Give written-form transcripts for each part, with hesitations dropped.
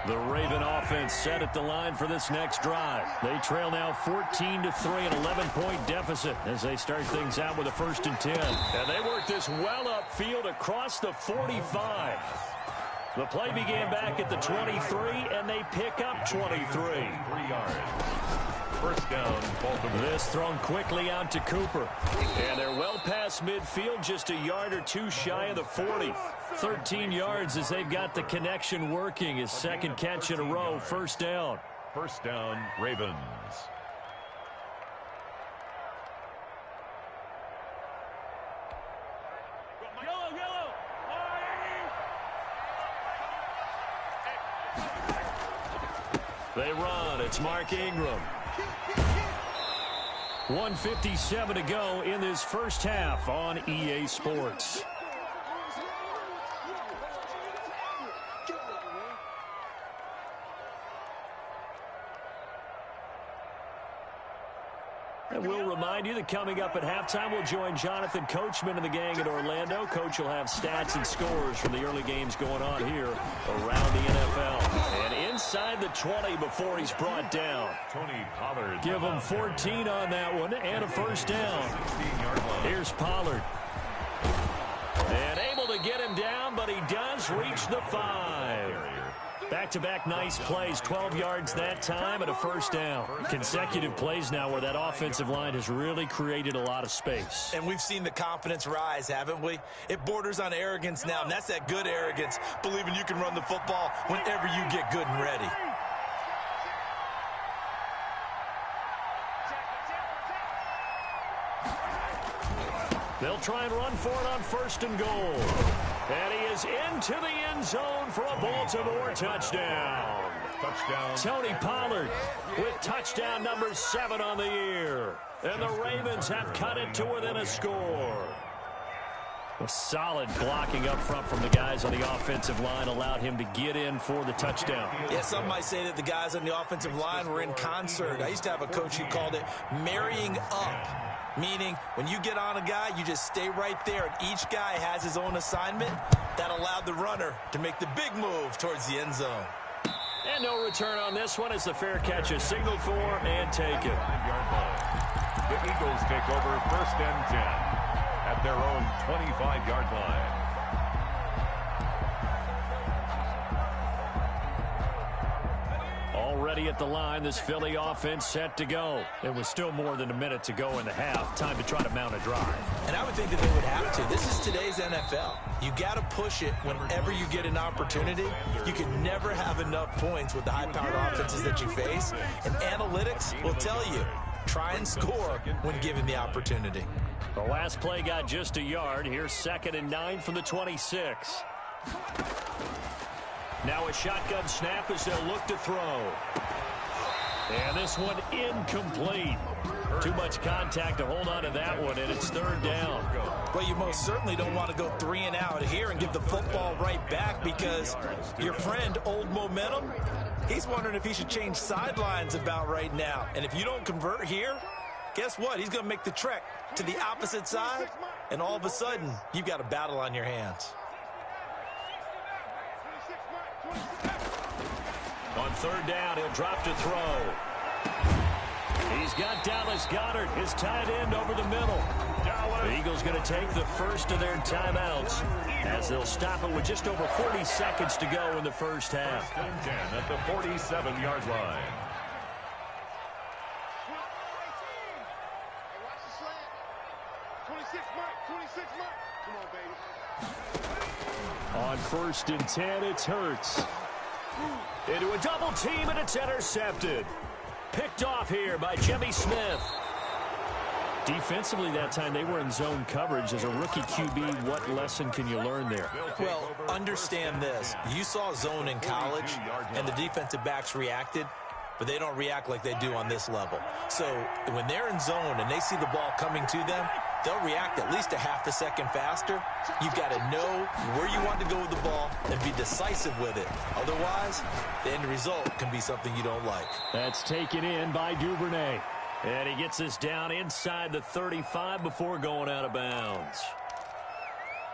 The Raven offense set at the line for this next drive. They trail now 14-3, an 11-point deficit as they start things out with a 1st and 10. And they work this well upfield across the 45. The play began back at the 23, and they pick up 23. 3 yards. 1st down, Baltimore. This thrown quickly out to Cooper. And they're well past midfield, just a yard or two shy of the 40. 13 yards as they've got the connection working. His 2nd catch in a row, 1st down. 1st down, Ravens. They run. It's Mark Ingram. 1:57 to go in this first half on EA Sports. And we'll remind you that coming up at halftime, we'll join Jonathan Coachman and the gang in Orlando. Coach will have stats and scores from the early games going on here around the NFL. And inside the 20 before he's brought down. Tony Pollard. Give him 14 on that one and a 1st down. Here's Pollard. And able to get him down, but he does reach the 5. Back-to-back nice plays, 12 yards that time and a 1st down. Consecutive plays now where that offensive line has really created a lot of space. And we've seen the confidence rise, haven't we? It borders on arrogance now, and that's that good arrogance, believing you can run the football whenever you get good and ready. They'll try and run for it on 1st and goal. And he is into the end zone for a Baltimore touchdown. Touchdown. Tony Pollard with touchdown number 7 on the year. And the Ravens have cut it to within a score. A solid blocking up front from the guys on the offensive line allowed him to get in for the touchdown. Yeah, some might say that the guys on the offensive line were in concert. I used to have a coach who called it marrying up. Meaning, when you get on a guy, you just stay right there, and each guy has his own assignment. That allowed the runner to make the big move towards the end zone. And no return on this one as the fair catch is signaled for and taken. The Eagles take over 1st and 10 at their own 25-yard line. Already at the line, this Philly offense set to go. It was still more than a minute to go in the half. Time to try to mount a drive. And I would think that they would have to. This is today's NFL. You got to push it whenever you get an opportunity. You can never have enough points with the high-powered offenses that you face. And analytics will tell you, try and score when given the opportunity. The last play got just a yard. Here's 2nd and 9 from the 26. Now a shotgun snap as they'll look to throw. And this one incomplete. Too much contact to hold on to that one, and it's 3rd down. Well, you most certainly don't want to go 3 and out here and give the football right back because your friend, Old Momentum, he's wondering if he should change sidelines about right now. And if you don't convert here, guess what? He's going to make the trek to the opposite side, and all of a sudden, you've got a battle on your hands. On 3rd down, he'll drop to throw. He's got Dallas Goedert, his tight end, over the middle. The Eagles going to take the first of their timeouts as they'll stop it with just over 40 seconds to go in the first half. 1st and 10 at the 47-yard line. On 1st and 10, it's Hurts. Into a double team, and it's intercepted. Picked off here by Jimmy Smith. Defensively that time, they were in zone coverage. As a rookie QB, what lesson can you learn there? Well, understand this. You saw zone in college, and the defensive backs reacted, but they don't react like they do on this level. So when they're in zone and they see the ball coming to them, they'll react at least a half a second faster. You've got to know where you want to go with the ball and be decisive with it. Otherwise, the end result can be something you don't like. That's taken in by Duvernay. And he gets this down inside the 35 before going out of bounds.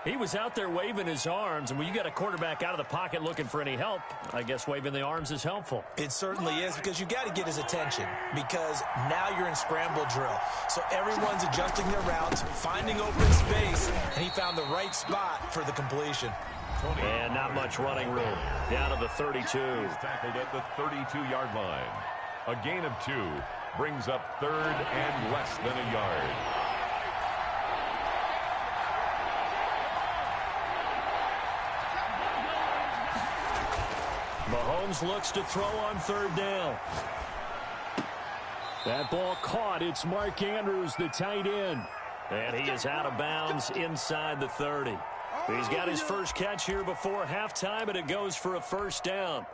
He was out there waving his arms, and when you got a quarterback out of the pocket looking for any help, I guess waving the arms is helpful. It certainly is, because you got to get his attention, because now you're in scramble drill. So everyone's adjusting their routes, finding open space, and he found the right spot for the completion. And not much running room. Down to the 32. He's tackled at the 32-yard line. A gain of 2 brings up 3rd and less than a yard. Mahomes looks to throw on 3rd down. That ball caught. It's Mark Andrews, the tight end. And he is out of bounds inside the 30. He's got his first catch here before halftime, and it goes for a 1st down.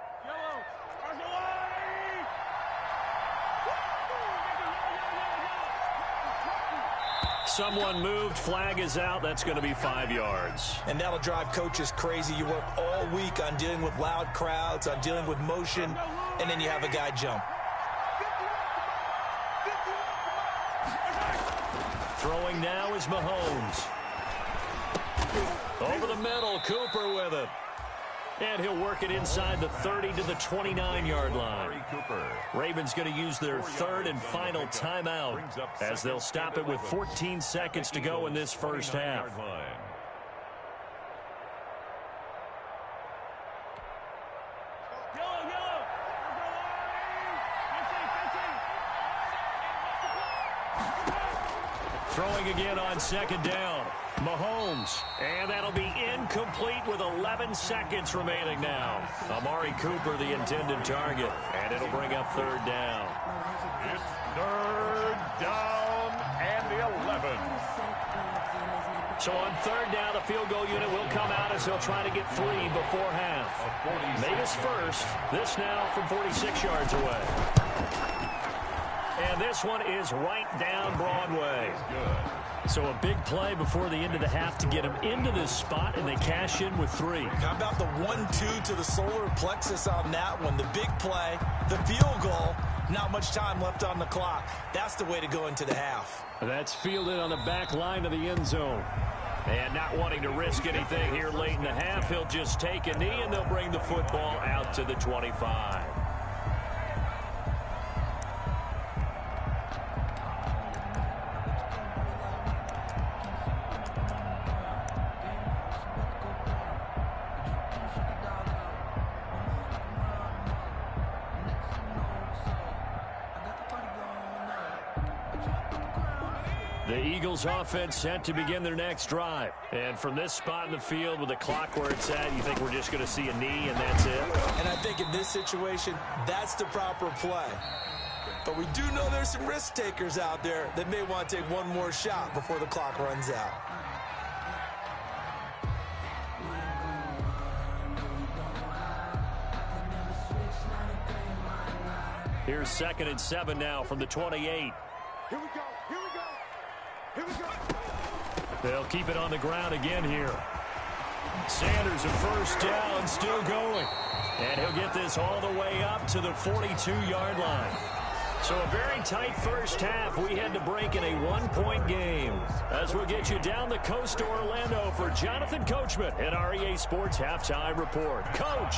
Someone moved. Flag is out. That's going to be 5 yards. And that'll drive coaches crazy. You work all week on dealing with loud crowds, on dealing with motion, and then you have a guy jump. Throwing now is Mahomes. Over the middle, Cooper with it. And he'll work it inside the 30 to the 29-yard line. Ravens going to use their 3rd and final timeout as they'll stop it with 14 seconds to go in this first half. Throwing again on 2nd down. Mahomes, and that'll be incomplete with 11 seconds remaining now. Amari Cooper, the intended target, and it'll bring up 3rd down. It's 3rd down and the 11. So on 3rd down, the field goal unit will come out as they'll try to get 3 before half. Vegas first. This now from 46 yards away. And this one is right down Broadway. So a big play before the end of the half to get him into this spot, and they cash in with 3. How about the 1-2 to the solar plexus on that one? The big play, the field goal, not much time left on the clock. That's the way to go into the half. That's fielded on the back line of the end zone. And not wanting to risk anything here late in the half, he'll just take a knee, and they'll bring the football out to the 25. The Eagles offense set to begin their next drive. And from this spot in the field with the clock where it's at, you think we're just going to see a knee and that's it? And I think in this situation, that's the proper play. But we do know there's some risk takers out there that may want to take one more shot before the clock runs out. Here's 2nd and 7 now from the 28. Here we go. Here we go. Here we go. They'll keep it on the ground again here. Sanders at 1st down, still going. And he'll get this all the way up to the 42-yard line. So a very tight first half. We head to break in a 1-point game. As we'll get you down the coast to Orlando for Jonathan Coachman at our EA Sports Halftime Report. Coach!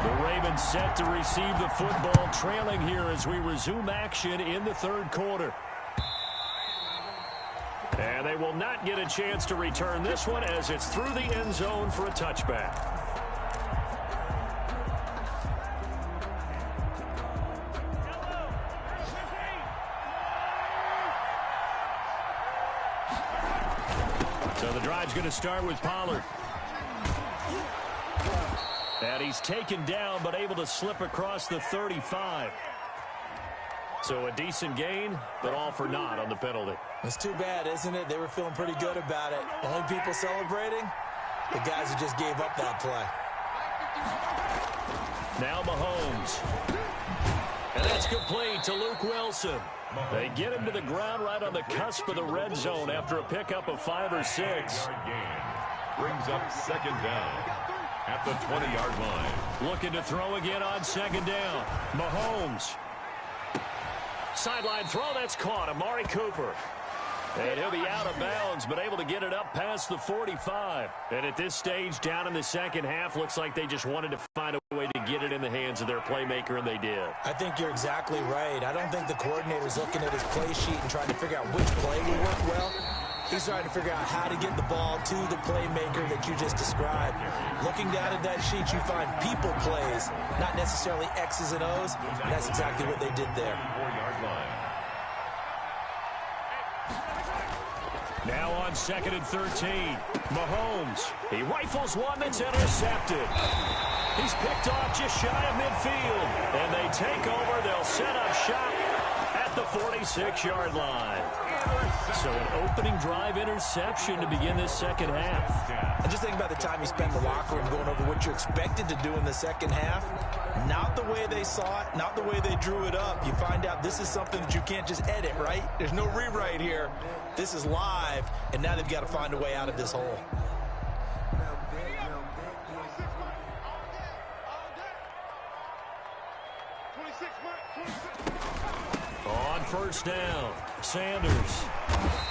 The Ravens set to receive the football, trailing here as we resume action in the 3rd quarter. And they will not get a chance to return this one as it's through the end zone for a touchback. So the drive's going to start with Pollard. And he's taken down but able to slip across the 35. So a decent gain, but all for naught on the penalty. It's too bad, isn't it? They were feeling pretty good about it. Only people celebrating, the guys who just gave up that play. Now Mahomes. And that's complete to Luke Wilson. They get him to the ground right on the cusp of the red zone after a pickup of 5 or 6. Brings up 2nd down at the 20-yard line. Looking to throw again on 2nd down. Mahomes. Sideline throw, that's caught. Amari Cooper. And he'll be out of bounds, but able to get it up past the 45. And at this stage, down in the second half, looks like they just wanted to find a way to get it in the hands of their playmaker, and they did. I think you're exactly right. I don't think the coordinator's looking at his play sheet and trying to figure out which play will work well. He's trying to figure out how to get the ball to the playmaker that you just described. Looking down at that sheet, you find people plays, not necessarily X's and O's, and that's exactly what they did there. 4-yard line. Now on 2nd and 13, Mahomes. He rifles one that's intercepted. He's picked off just shy of midfield. And they take over. They'll set up shop at the 46-yard line. So an opening drive interception to begin this second half. And just think about the time you spend in the locker room going over what you're expected to do in the second half. Not the way they saw it, not the way they drew it up. You find out this is something that you can't just edit, right? There's no rewrite here. This is live, and now they've got to find a way out of this hole. On first down, Sanders.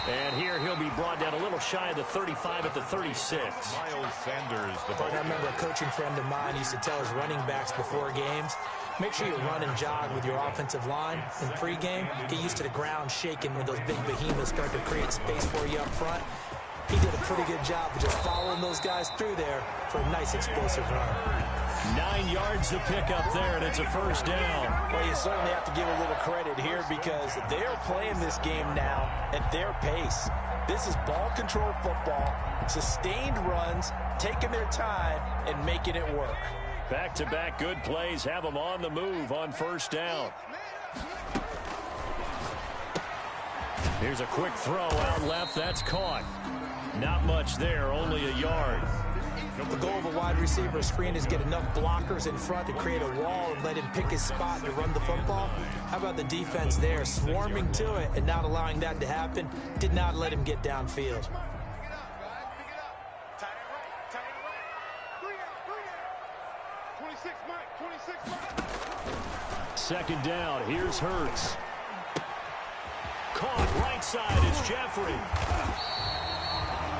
And here he'll be brought down a little shy of the 35 at the 36. Miles Sanders. I remember a coaching friend of mine used to tell his running backs before games, make sure you run and jog with your offensive line in pregame. Get used to the ground shaking when those big behemoths start to create space for you up front. He did a pretty good job of just following those guys through there for a nice explosive run. 9 yards to pick up there, and it's a first down. Well, you certainly have to give a little credit here because they're playing this game now at their pace. This is ball control football, sustained runs, taking their time, and making it work. Back-to-back good plays have them on the move on first down. Here's a quick throw out left. That's caught. Not much there, only a yard. The goal of a wide receiver screen is get enough blockers in front to create a wall and let him pick his spot to run the football. How about the defense there, swarming to it and not allowing that to happen? Did not let him get downfield. Second down, here's Hurts. Caught right side is Jeffrey.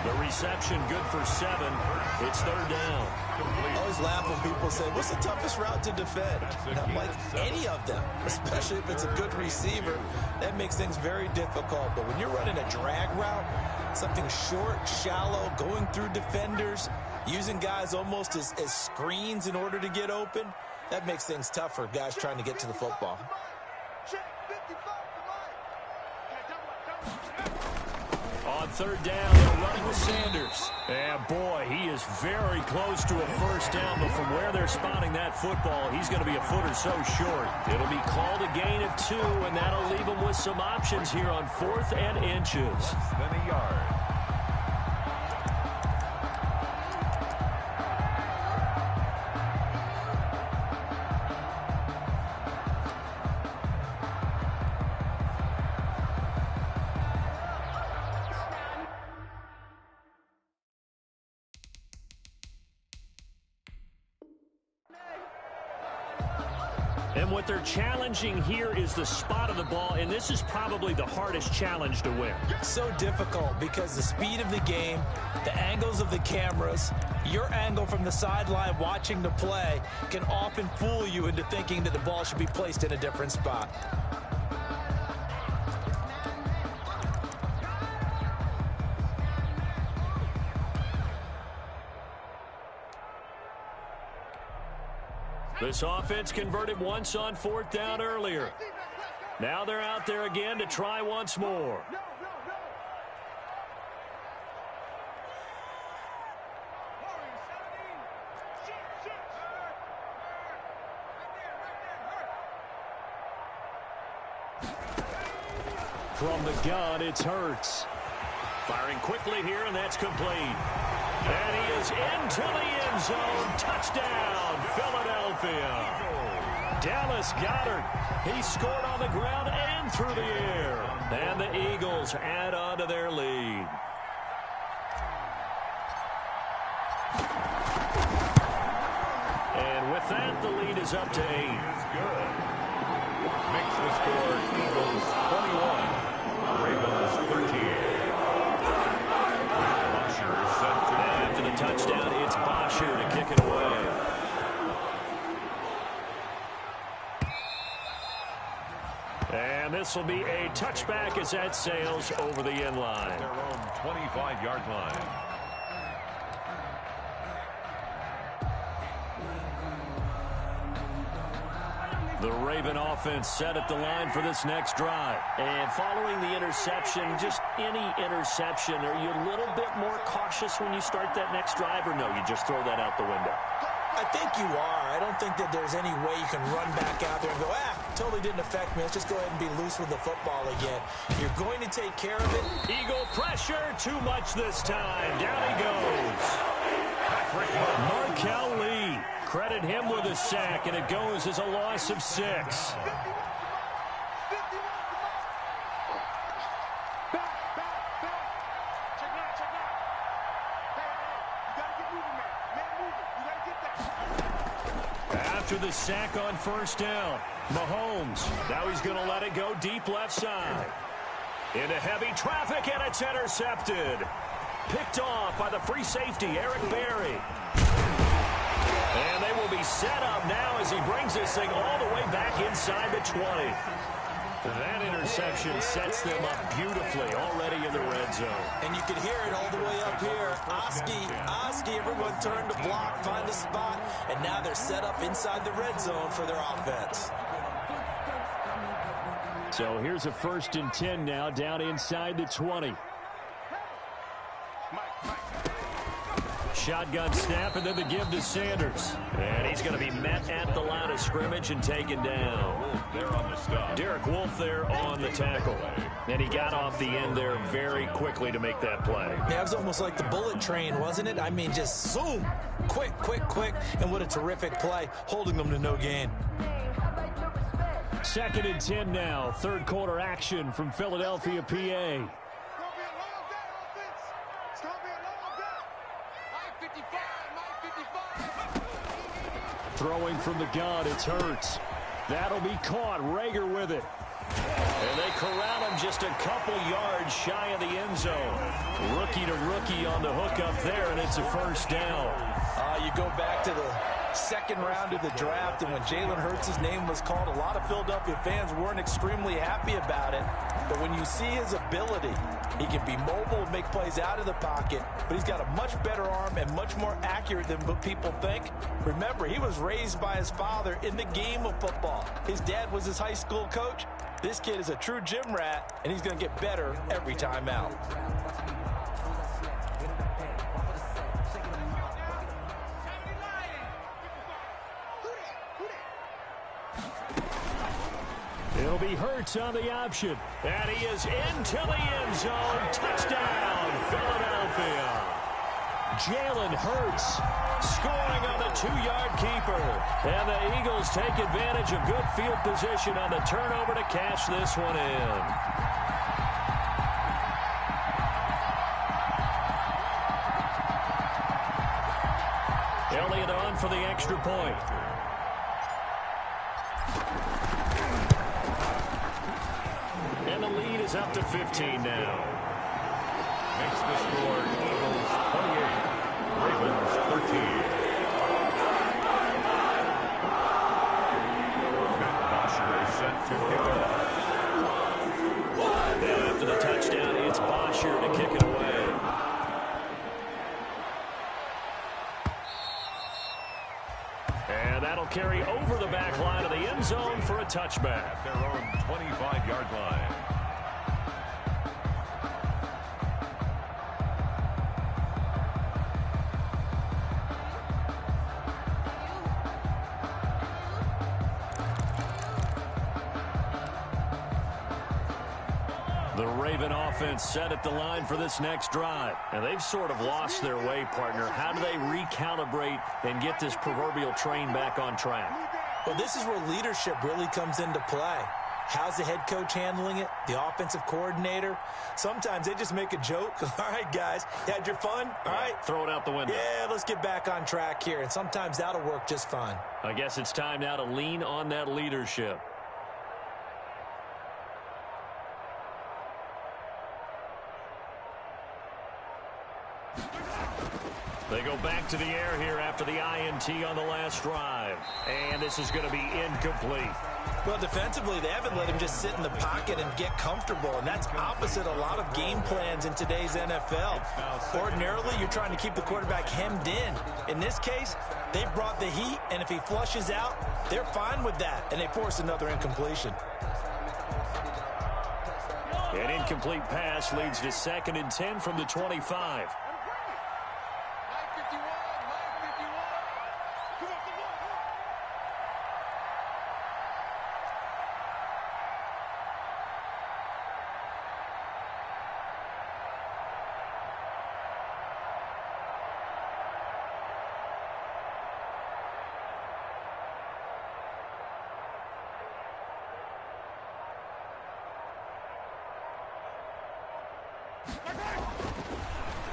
The reception good for 7. It's third down. I always laugh when people say, what's the toughest route to defend? And I'm like, any of them, especially if it's a good receiver. That makes things very difficult. But when you're running a drag route, something short, shallow, going through defenders, using guys almost as screens in order to get open, that makes things tough for guys trying to get to the football. On third down, they're running with Sanders. And boy, he is very close to a first down, but from where they're spotting that football, he's going to be a foot or so short. It'll be called a gain of 2, and that'll leave him with some options here on 4th and inches. Then a yard. And what they're challenging here is the spot of the ball, and this is probably the hardest challenge to win. So difficult because the speed of the game, the angles of the cameras, your angle from the sideline watching the play can often fool you into thinking that the ball should be placed in a different spot. This offense converted once on 4th down earlier. Now they're out there again to try once more. From the gun, it's Hurts. Firing quickly here, and that's complete. And he is into the end zone. Touchdown, Philadelphia. Dallas Goedert. He scored on the ground and through the air. And the Eagles add on to their lead. And with that, the lead is up to 8. Good. Makes the score Eagles 21, Ravens 13. this will be a touchback as that sails over the end line. Their own 25-yard line. The Raven offense set at the line for this next drive. And following the interception, just any interception, are you a little bit more cautious when you start that next drive, or no, you just throw that out the window? I think you are. I don't think that there's any way you can run back out there and go, totally didn't affect me. Let's just go ahead and be loose with the football again. You're going to take care of it. Eagle pressure, too much this time. Down he goes. Markel Lee. Credit him with a sack, and it goes as a loss of 6. After the sack on first down, Mahomes. Now he's going to let it go deep left side. Into heavy traffic, and it's intercepted. Picked off by the free safety, Eric Berry. And they will be set up now as he brings this thing all the way back inside the 20. That interception sets them up beautifully already in the red zone. And you can hear it all the way up here. Oski, everyone turned to block, find a spot, and now they're set up inside the red zone for their offense. So here's a 1st and 10 now down inside the 20. Shotgun snap, and then the give to Sanders. And he's going to be met at the line of scrimmage and taken down. There on the stop. Derek Wolfe there on the tackle. And he got off the end there very quickly to make that play. Yeah, it was almost like the bullet train, wasn't it? I mean, just zoom. Quick. And what a terrific play, holding them to no gain. 2nd and 10 now. 3rd quarter action from Philadelphia, PA. Throwing from the gun, it's Hurts. That'll be caught. Rager with it. And they corral him just a couple yards shy of the end zone. Rookie to rookie on the hook up there, and it's a 1st down. You go back to the 2nd round of the draft, and when Jalen Hurts' name was called, a lot of Philadelphia fans weren't extremely happy about it. But when you see his ability, he can be mobile and make plays out of the pocket, but he's got a much better arm and much more accurate than what people think. Remember, he was raised by his father in the game of football. His dad was his high school coach. This kid is a true gym rat, and he's going to get better every time out. It'll be Hurts on the option. And he is into the end zone. Touchdown, Philadelphia. Jalen Hurts scoring on the 2-yard keeper. And the Eagles take advantage of good field position on the turnover to cash this one in. Elliott on for the extra point. And the lead is up to 15 now. Makes the score Eagles 28, Ravens 13. Matt Bosher is set to kick off. And after the touchdown, it's Bosher to kick it away. And that'll carry over the back line of the end zone for a touchback. At their own 25-yard line. The Raven offense set at the line for this next drive. And they've sort of lost their way, partner. How do they recalibrate and get this proverbial train back on track? Well, this is where leadership really comes into play. How's the head coach handling it? The offensive coordinator? Sometimes they just make a joke. All right, guys, you had your fun? All right. Throw it out the window. Yeah, let's get back on track here. And sometimes that'll work just fine. I guess it's time now to lean on that leadership. They go back to the air here after the INT on the last drive. And this is going to be incomplete. Well, defensively, they haven't let him just sit in the pocket and get comfortable, and that's opposite a lot of game plans in today's NFL. Ordinarily, you're trying to keep the quarterback hemmed in. In this case, they brought the heat, and if he flushes out, they're fine with that, and they force another incompletion. An incomplete pass leads to 2nd and 10 from the 25.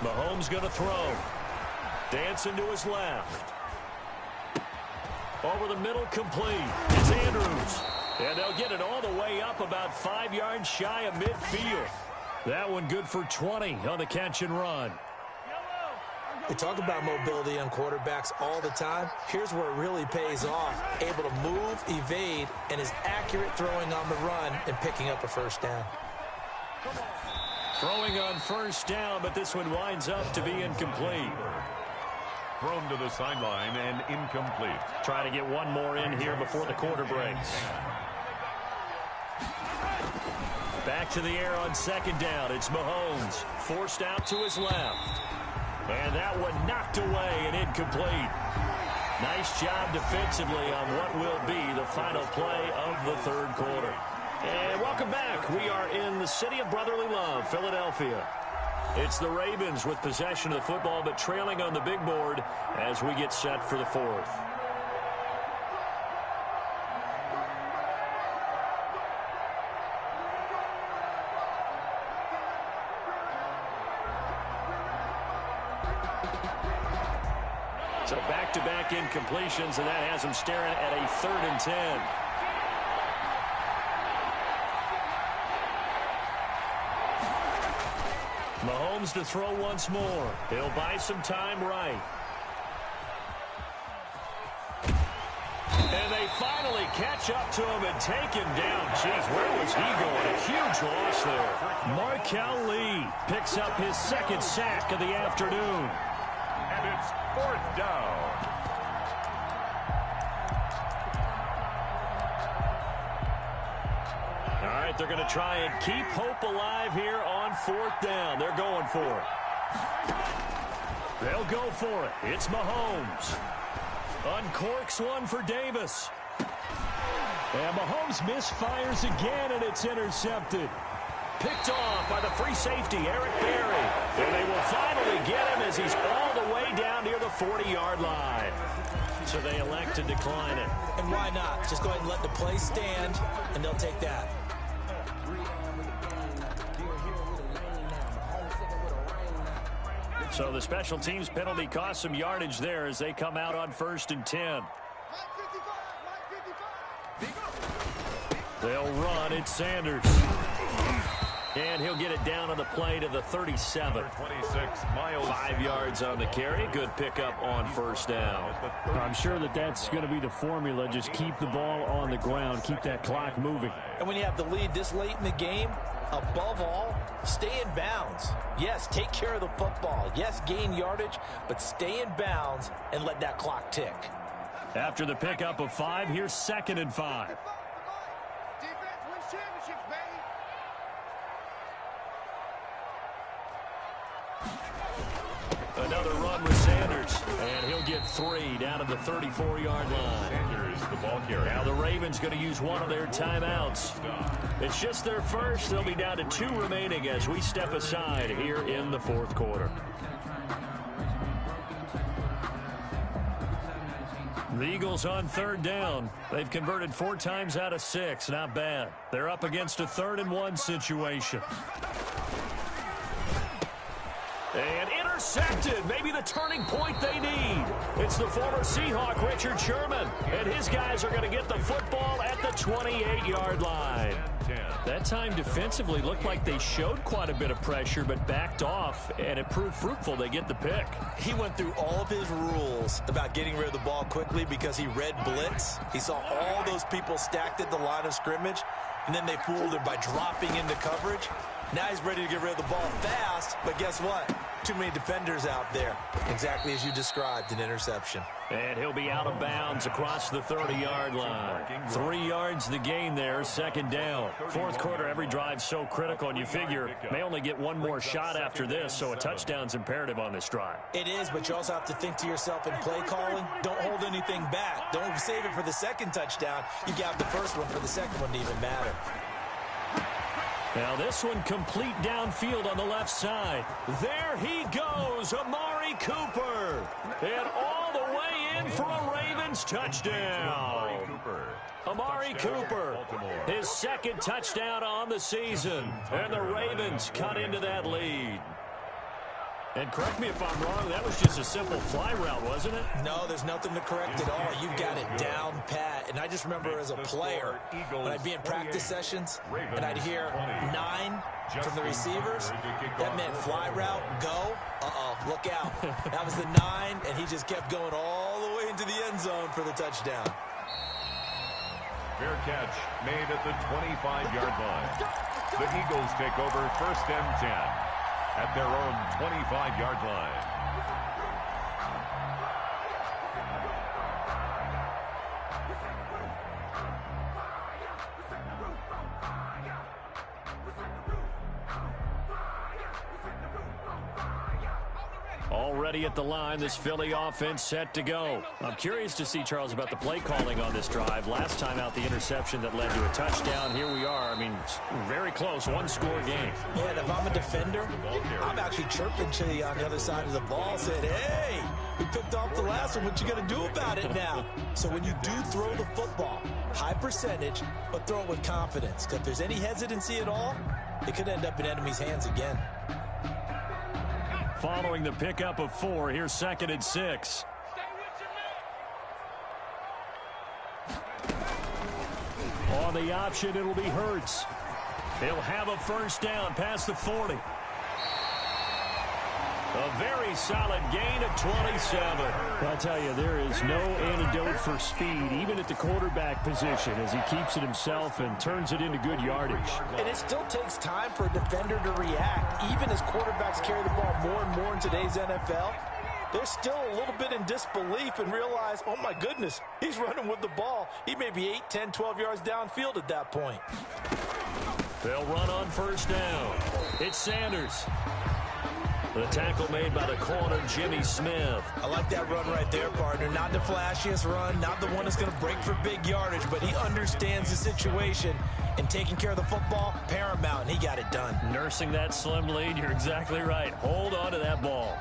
Mahomes going to throw. Dancing to his left. Over the middle, complete. It's Andrews. And they'll get it all the way up about 5 yards shy of midfield. That one good for 20 on the catch and run. We talk about mobility on quarterbacks all the time. Here's where it really pays off. Able to move, evade, and is accurate throwing on the run and picking up a first down. Throwing on first down, but this one winds up to be incomplete. Thrown to the sideline and incomplete. Trying to get one more in here before the quarter breaks. Back to the air on 2nd down. It's Mahomes. Forced out to his left. And that one knocked away and incomplete. Nice job defensively on what will be the final play of the 3rd quarter. And welcome back. We are in the city of brotherly love, Philadelphia. It's the Ravens with possession of the football, but trailing on the big board as we get set for the 4th. So back-to-back incompletions, and that has them staring at a 3rd and 10. Mahomes to throw once more. He'll buy some time right. And they finally catch up to him and take him down. Jeez, where was he going? A huge loss there. Markel Lee picks up his 2nd sack of the afternoon. And it's 4th down. All right, they're going to try and keep hope alive here on 4th down. They're going for it. They'll go for it. It's Mahomes. Uncorks one for Davis. And Mahomes misfires again, and it's intercepted. Picked off by the free safety, Eric Berry. And they will finally get him as he's all the way down near the 40-yard line. So they elect to decline it. And why not? Just go ahead and let the play stand, and they'll take that. So the special teams penalty cost some yardage there as they come out on 1st and 10. They'll run. It's Sanders. And he'll get it down on the play to the 37. 26, Miles. 5 yards on the carry. Good pickup on 1st down. I'm sure that's going to be the formula. Just keep the ball on the ground. Keep that clock moving. And when you have the lead this late in the game, above all, stay in bounds. Yes, take care of the football. Yes, gain yardage, but stay in bounds and let that clock tick. After the pickup of 5, here's 2nd and 5. Defense wins championships, baby. Another run with Sanders, and he'll get 3 down to the 34-yard line. Sanders, the ball carrier. Now the Ravens going to use one of their timeouts. It's just their first. They'll be down to 2 remaining as we step aside here in the 4th quarter. The Eagles on 3rd down. They've converted 4 times out of 6. Not bad. They're up against a 3rd and 1 situation. And intercepted. Maybe the turning point they need. It's the former Seahawk, Richard Sherman. And his guys are going to get the football at the 28-yard line. That time defensively looked like they showed quite a bit of pressure but backed off, and it proved fruitful. They get the pick. He went through all of his rules about getting rid of the ball quickly because he read blitz. He saw all those people stacked at the line of scrimmage, and then they fooled him by dropping into coverage. Now he's ready to get rid of the ball fast, but guess what? Too many defenders out there. Exactly as you described, an interception. And he'll be out of bounds across the 30-yard line. 3 yards the gain there, second down. Fourth quarter, every drive's so critical, and you figure may only get one more shot after this, so a touchdown's imperative on this drive. It is, but you also have to think to yourself in play calling, don't hold anything back. Don't save it for the second touchdown. You got the first one for the second one to even matter. Now this one complete downfield on the left side. There he goes, Amari Cooper. And all the way in for a Ravens touchdown. Amari Cooper, his second touchdown on the season. And the Ravens cut into that lead. And correct me if I'm wrong, that was just a simple fly route, wasn't it? No, there's nothing to correct at all. You got it down pat. And I just remember as a player, when I'd be in practice sessions, and I'd hear 9 from the receivers, that meant fly route, go. Look out. That was the 9, and he just kept going all the way into the end zone for the touchdown. Fair catch made at the 25-yard line. The Eagles take over first and 10. At their own 25-yard line. Already at the line, this Philly offense set to go. I'm curious to see, Charles, about the play calling on this drive. Last time out, the interception that led to a touchdown. Here we are. I mean, very close, one-score game. Yeah, and if I'm a defender, I'm actually chirping to you on the other side of the ball, saying, hey, we picked off the last one. What you going to do about it now? So when you do throw the football, high percentage, but throw it with confidence. Because if there's any hesitancy at all, it could end up in enemy's hands again. Following the pickup of 4, here's second and 6. On the option, it'll be Hurts. He'll have a first down past the 40. A very solid gain of 27. I'll tell you, there is no antidote for speed, even at the quarterback position, as he keeps it himself and turns it into good yardage. And it still takes time for a defender to react. Even as quarterbacks carry the ball more and more in today's NFL, they're still a little bit in disbelief and realize, oh my goodness, he's running with the ball. He may be 8, 10, 12 yards downfield at that point. They'll run on first down. It's Sanders. The tackle made by the corner, Jimmy Smith. I like that run right there, partner. Not the flashiest run, not the one that's going to break for big yardage, but he understands the situation, and taking care of the football, paramount, and he got it done. Nursing that slim lead, you're exactly right. Hold on to that ball.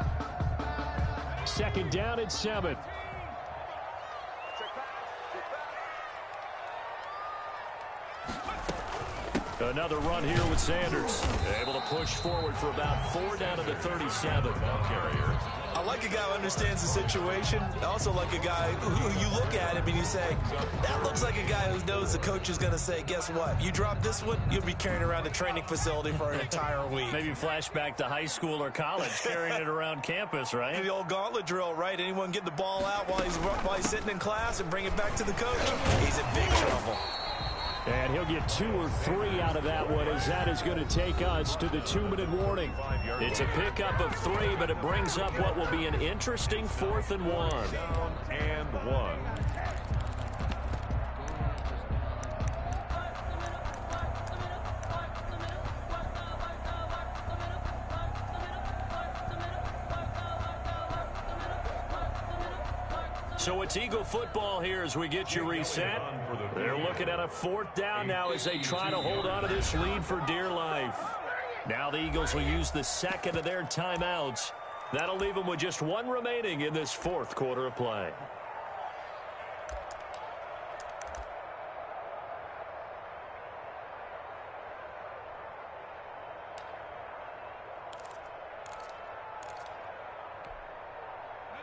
Second down at 7. Another run here with Sanders. Able to push forward for about 4 down to the 37. I like a guy who understands the situation. I also like a guy who you look at him and you say, that looks like a guy who knows the coach is going to say, guess what? You drop this one, you'll be carrying around a training facility for an entire week. Maybe flashback to high school or college, carrying it around campus, right? The old gauntlet drill, right? Anyone get the ball out while he's sitting in class and bring it back to the coach? He's in big trouble. And he'll get 2 or 3 out of that one, as that is going to take us to the 2-minute warning. It's a pickup of 3, but it brings up what will be an interesting 4th and 1. Down and 1. So it's Eagle football here as we get you reset. They're looking at a 4th down now as they try to hold on to this lead for dear life. Now the Eagles will use the second of their timeouts. That'll leave them with just 1 remaining in this 4th quarter of play.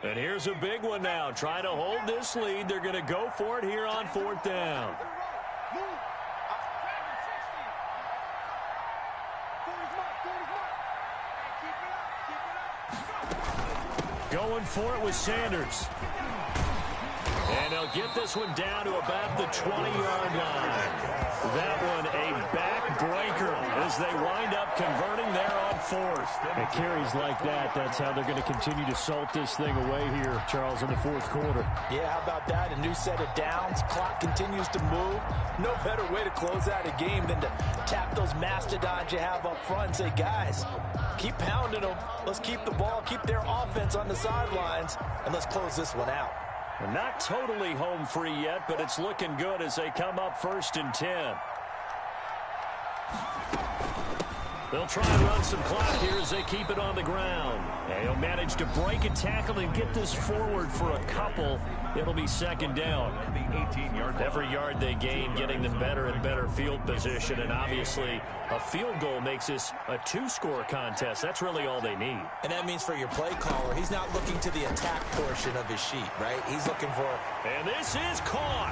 And here's a big one now. Trying to hold this lead. They're going to go for it here on 4th down. Going for it with Sanders. And they'll get this one down to about the 20-yard line. That one a backbreaker as they wind up converting there on 4th. It carries like that. That's how they're going to continue to salt this thing away here, Charles, in the 4th quarter. Yeah, how about that? A new set of downs. Clock continues to move. No better way to close out a game than to tap those mastodons you have up front and say, guys, keep pounding them. Let's keep the ball, keep their offense on the sidelines, and let's close this one out. Not totally home free yet, but it's looking good as they come up 1st and 10. They'll try and run some clock here as they keep it on the ground. And he'll manage to break a tackle and get this forward for a couple. It'll be 2nd down. Every yard they gain, getting them better and better field position. And obviously, a field goal makes this a 2-score contest. That's really all they need. And that means for your play caller, he's not looking to the attack portion of his sheet, right? He's looking for... And this is caught.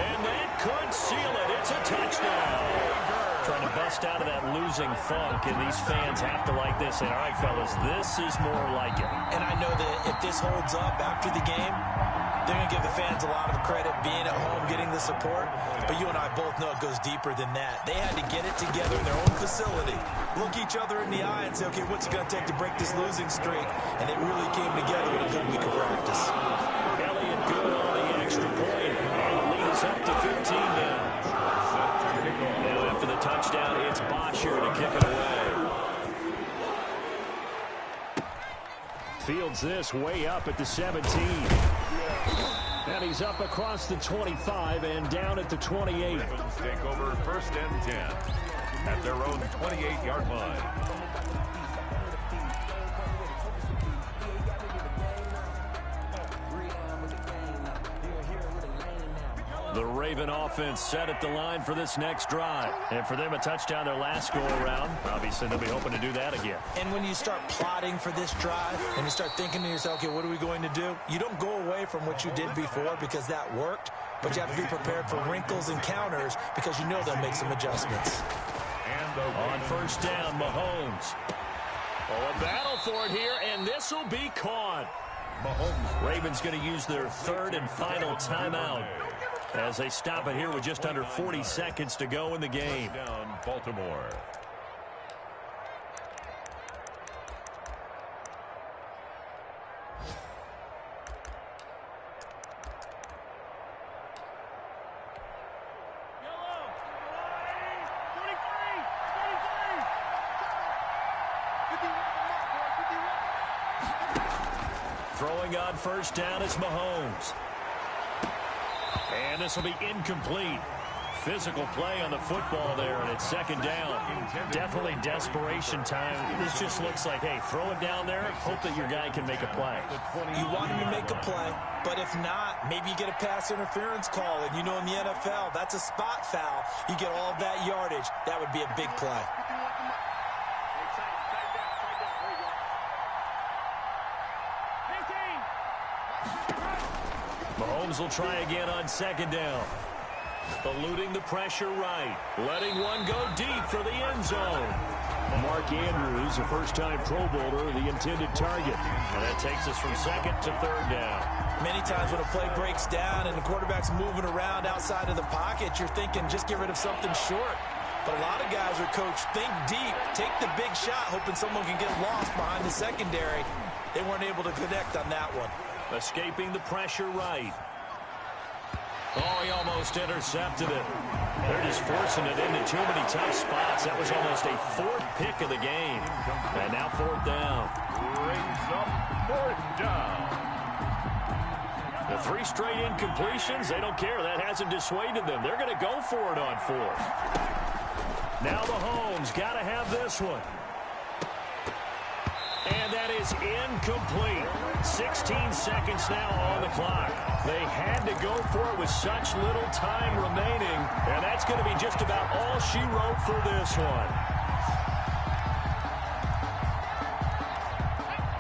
And that could seal it. It's a touchdown. Trying to bust out of that losing funk, and these fans have to like this. And, all right, fellas, this is more like it. And I know that if this holds up after the game, they're going to give the fans a lot of credit being at home, getting the support. But you and I both know it goes deeper than that. They had to get it together in their own facility, look each other in the eye and say, okay, what's it going to take to break this losing streak? And it really came together with a good week of practice. Elliott good on the extra point. And it leads up to 15 now. Now after the touchdown, it's Bosher to kick it away. Fields this way up at the 17. And he's up across the 25 and down at the 28. Ravens take over 1st and 10 at their own 28-yard line. The Raven offense set at the line for this next drive. And for them, a touchdown their last go-around. Obviously, they'll be hoping to do that again. And when you start plotting for this drive and you start thinking to yourself, okay, what are we going to do? You don't go away from what you did before because that worked, but you have to be prepared for wrinkles and counters because you know they'll make some adjustments. And on 1st down, Mahomes. Oh, a battle for it here, and this will be caught. Mahomes. Ravens going to use their 3rd and final timeout as they stop it here with just under 40 seconds to go in the game. Down, Baltimore. Throwing on 1st down is Mahomes. And this will be incomplete. Physical play on the football there, and it's 2nd down. Definitely desperation time. This just looks like, hey, throw it down there, hope that your guy can make a play. You want him to make a play, but if not, maybe you get a pass interference call, and you know in the NFL, that's a spot foul. You get all of that yardage. That would be a big play. Mahomes will try again on 2nd down. Eluding the pressure right. Letting one go deep for the end zone. Mark Andrews, a first-time Pro Bowler, the intended target. And that takes us from 2nd to 3rd down. Many times when a play breaks down and the quarterback's moving around outside of the pocket, you're thinking just get rid of something short. But a lot of guys are coached, think deep, take the big shot, hoping someone can get lost behind the secondary. They weren't able to connect on that one. Escaping the pressure right. Oh, he almost intercepted it. They're just forcing it into too many tough spots. That was almost a 4th pick of the game. And now 4th down. Brings up 4th down. The 3 straight incompletions, they don't care. That hasn't dissuaded them. They're going to go for it on 4th. Now Mahomes got to have this one. And that is incomplete. 16 seconds now on the clock. They had to go for it with such little time remaining. And that's going to be just about all she wrote for this one.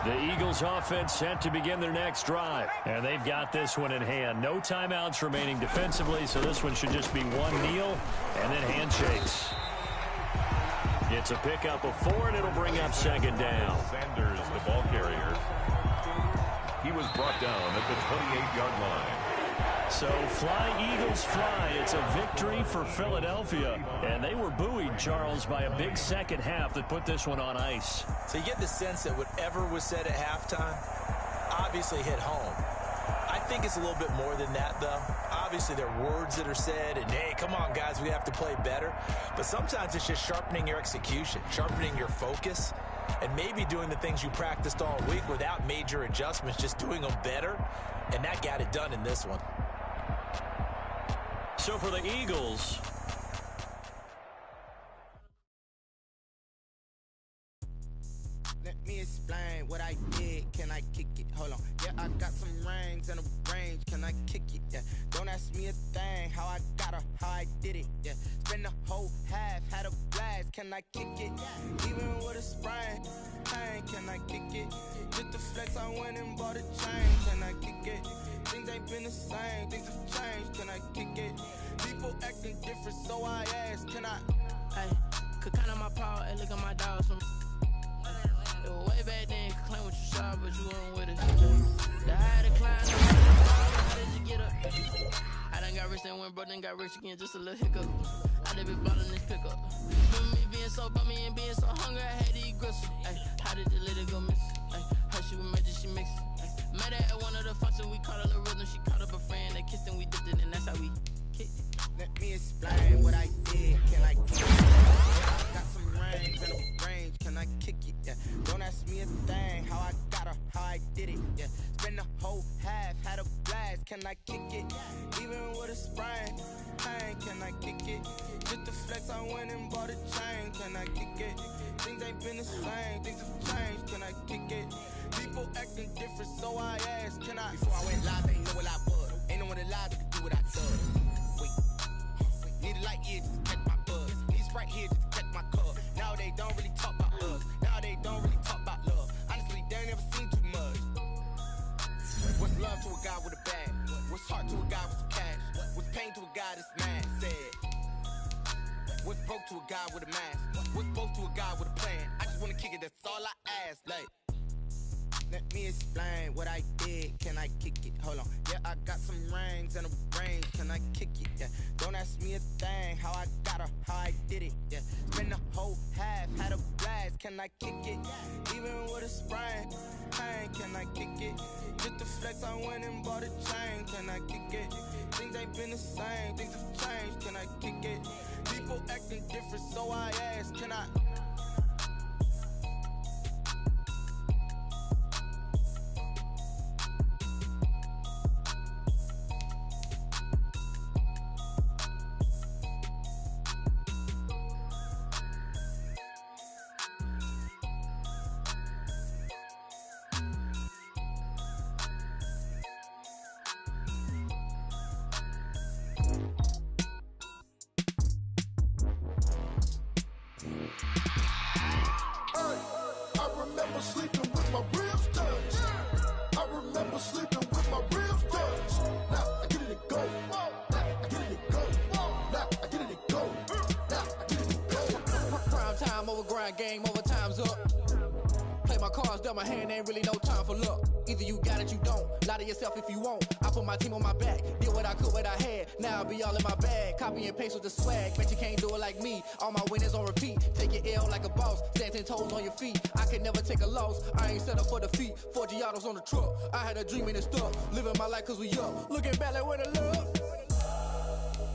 The Eagles offense set to begin their next drive. And they've got this one in hand. No timeouts remaining defensively, so this one should just be one kneel and then handshakes. It's a pickup of 4, and it'll bring up second down. Sanders, the ball carrier. He was brought down at the 28-yard line. So fly, Eagles, fly. It's a victory for Philadelphia. And they were buoyed, Charles, by a big second half that put this one on ice. So you get the sense that whatever was said at halftime obviously hit home. I think it's a little bit more than that, though. Obviously, there are words that are said, and, hey, come on, guys, we have to play better. But sometimes it's just sharpening your execution, sharpening your focus, and maybe doing the things you practiced all week without major adjustments, just doing them better, and that got it done in this one. So for the Eagles, let me explain what I did. Can I kick it? Hold on. Yeah, I got some rings and a range. Can I kick it? Yeah. Don't ask me a thing. How I got her, how I did it. Yeah. Spend the whole half, had a blast. Can I kick it? Even with a sprain. Hey, can I kick it? Just the flex, I went and bought a chain. Can I kick it? Things ain't been the same. Things have changed. Can I kick it? People acting different, so I ask. Can I? Hey, could count on my power and look at my dogs from. Way back then, you could claim what you saw, but you weren't with us. The higher the climb, how did you get up? I done got rich and went broke, then got rich again, just a little hiccup. I done been ballin' this pickup. Remember me being so bummy and being so hungry, I had to eat gristle. Ay, how did the lady go miss? Ay, how she was magic, she mixed. Met her at one of the functions, we caught her the rhythm, she caught up a friend, they kissed and we dipped it, and that's how we kicked it. Let me explain what I did. Can I kick it? I got some rings and a range. Can I kick it? Yeah. Don't ask me a thing. How I got her, how I did it. Yeah. Spend the whole half, had a blast. Can I kick it? Even with a sprain. Hey, can I kick it? Just the flex, I went and bought a chain. Can I kick it? Things ain't been the same. Things have changed. Can I kick it? People acting different, so I asked. Can I? Before I went live, they know what I was. Ain't no one alive that could do what I did. Need a light here just to catch my buzz. Need Sprite here just to catch my cup. Now they don't really talk about us. Now they don't really talk about love. Honestly, they ain't never seen too much. What's love to a guy with a bag? What's heart to a guy with some cash? What's pain to a guy that's mad? Said. What's broke to a guy with a mask? What's both to a guy with a plan? I just wanna kick it, that's all I ask. Like, let me explain what I did. Can I kick it? Hold on. Yeah, I got some rings and a range. Can I kick it? Yeah. Don't ask me a thing. How I got her, how I did it. Yeah. Spend the whole half, had a blast. Can I kick it? Even with a sprain. Hey, can I kick it? Just the flex, I went and bought a chain. Can I kick it? Things ain't been the same. Things have changed. Can I kick it? People acting different, so I ask. Can I? Game over, time's up. Play my cards dealt my hand, ain't really no time for luck. Either you got it, you don't. Lie to yourself if you won't. I put my team on my back, did what I could, what I had. Now I'll be all in my bag. Copy and paste with the swag. Bet you can't do it like me. All my winners on repeat. Take your L like a boss. Stand 10 toes on your feet. I can never take a loss. I ain't set up for defeat. 4 Giottos on the truck. I had a dream and it stuck. Living my life cause we up. Looking back like where the love.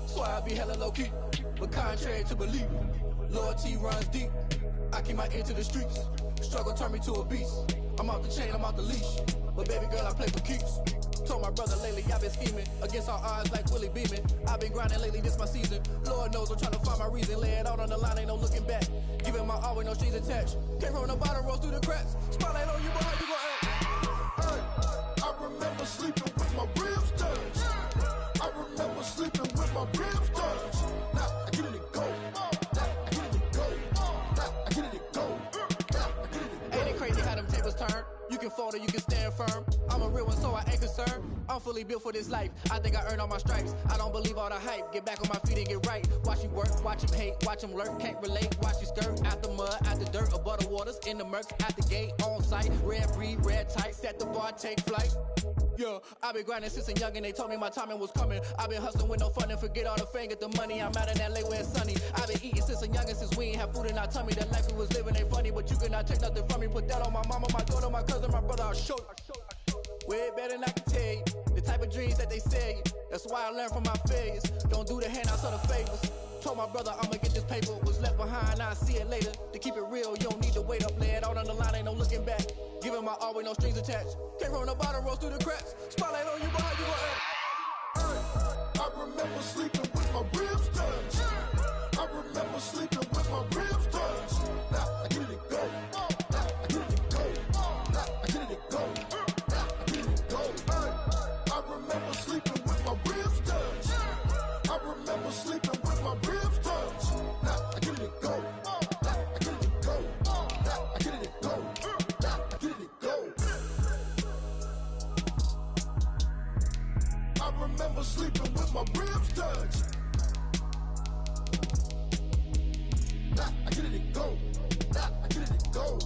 So I be hella low key. But contrary to belief, loyalty runs deep. I keep my ear to the streets. Struggle turned me to a beast. I'm off the chain, I'm off the leash. But baby girl, I play for keeps. Told my brother lately I've been scheming. Against all odds like Willie Beeman. I've been grinding lately, this my season. Lord knows I'm trying to find my reason. Lay it out on the line, ain't no looking back. Giving my all with no strings attached. Came from the bottom, rose through the cracks. Spotlight on you, but how you gon' act? I remember sleeping with my ribs touched. I remember sleeping with my ribs touched. Now I get it and go. Ain't it crazy how them tables turn? You can fold or you can stand firm. I'm a real one, so I ain't concerned. I'm fully built for this life. I think I earned all my stripes. I don't believe all the hype. Get back on my feet and get right. Watch you work, watch him hate, watch him lurk. Can't relate, watch you skirt. Out the mud, out the dirt, above the waters, in the murks, at the gate, on site. Red breed, red tight, set the bar, take flight. Yeah, I've been grinding since a youngin', they told me my timing was coming. I've been hustling with no fun and forget all the fame, get the money. I'm out in LA where it's sunny. I've been eating since a youngin', since we ain't have food in our tummy. The life we was living ain't funny, but you cannot take nothing from me. Put that on my mama, my daughter, my cousin, my brother, I'll show you. Way better than I can tell you. The type of dreams that they sell you. That's why I learned from my failures. Don't do the handouts or the favors. Told my brother I'ma get this paper. Was left behind, I'll see it later. To keep it real, you don't need to wait up. Lay it out on the line, ain't no looking back. Giving my all with no strings attached. Came from the bottom, rose through the cracks. Spotlight on you, but how you gon' act? I remember sleeping with my ribs touched. I remember sleeping with my ribs touched. Now I get it go. Now I get it go. Now I get it go. Now I get it go. I remember sleeping with my ribs touched. I remember sleeping with my ribs touched. Now I get it go. Now I get it go. Now I get it go. Now I get it go. I remember sleeping with my ribs touched. Now I get it go. Now I get it go.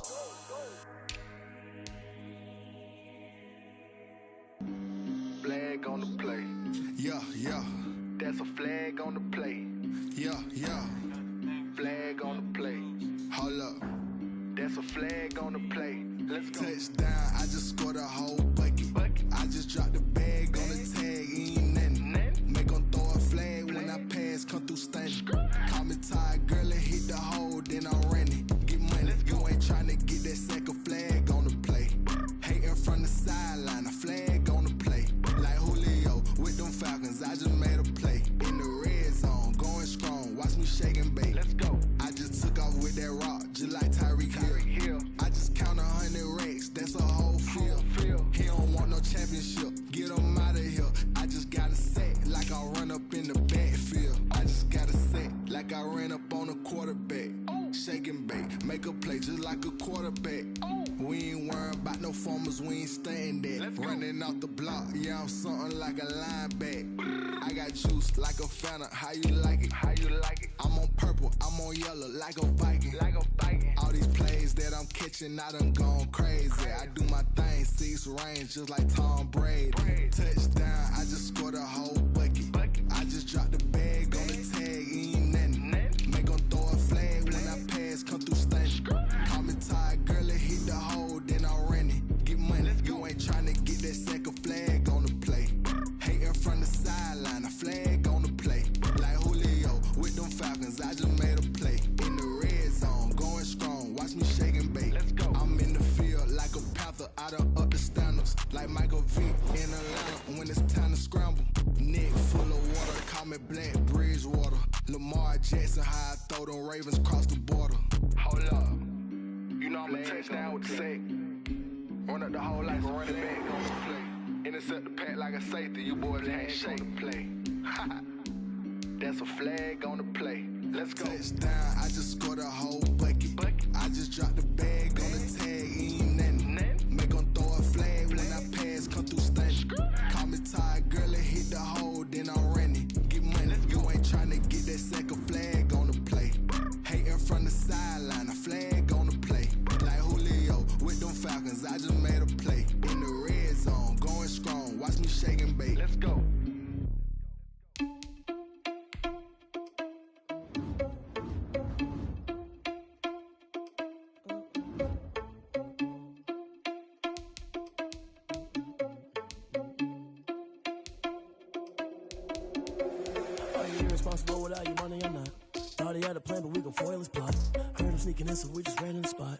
Flag on the play. Yeah, yeah. That's a flag on the play. Yeah, yeah. Flag on the play. Hold up. That's a flag on the play. Let's go. Touchdown, I just scored a whole bucket. I just dropped the bag on the tag, ain't nothing. Make 'em throw a flag when I pass, come through stunning. Call me tired, girl, and hit the hole, then I'm running. Get money, you ain't tryna get that second flag on the play. Hating from the sideline, a flag on the play. Like Julio with them Falcons, I just made a play. In the red zone, going strong, watch me shake and bake. Let's go. I just took off with that rock, just like Tyreek Hill. I just count 100 racks, that's a whole field. He don't want no championship, get him out of here. I just got a set, like I run up in the backfield. I just got a set, like I ran up on a quarterback. Shake and bake, make a play just like a quarterback. We ain't worrying about no formers, we ain't staying there. Running off the block, yeah, I'm something like a linebacker. I got juice like a Fanta, how you like it? How you like it? I'm on purple, I'm on yellow, like a Viking. Like a Viking. All these plays that I'm catching, I done gone crazy. I do my thing, 6 range, just like Tom Brady. Touchdown, I just scored a whole bucket. I just dropped the bag on the tag, ain't nothing. Make 'em throw a flag when I pass, come through stunning. Call me tired, girl, and hit the hole, then I'm running. Get money, you ain't tryna get that second flag on the play. Hating from the sideline, a flag on the play. Like Julio with them Falcons, I just made a play. In the red zone, going strong, watch me shake and bake. Let's go. I'm in the field like a Panther, I done up the standards. Like Michael Vick in Atlanta when it's time to scramble. Neck full of water, call me Black Bridgewater. Lamar Jackson, how I throw them Ravens cross the border. Hold up. You know I'm a touchdown with the sack. Run up the whole like a running back on the play. Intercept the pack like a safety. You boys ain't shake the play. That's a flag on the play. Let's go. Touchdown, I just scored a whole bucket. I just dropped the bag on the tag, ain't nothing. Make 'em throw a flag when I pass, come through stunning. Call me tired, girl, and hit the hole, then I'm running. Get money, you ain't tryna get that second flag on the play. Hating from the sideline, a flag on the play. Like Julio with them Falcons, I just made a play. In the red zone, going strong, watch me shake and bake. Let's go. Are you irresponsible without your money or not? Thought he had a plan, but we gon' foil his plot. Heard him sneaking in, so we just ran in the spot.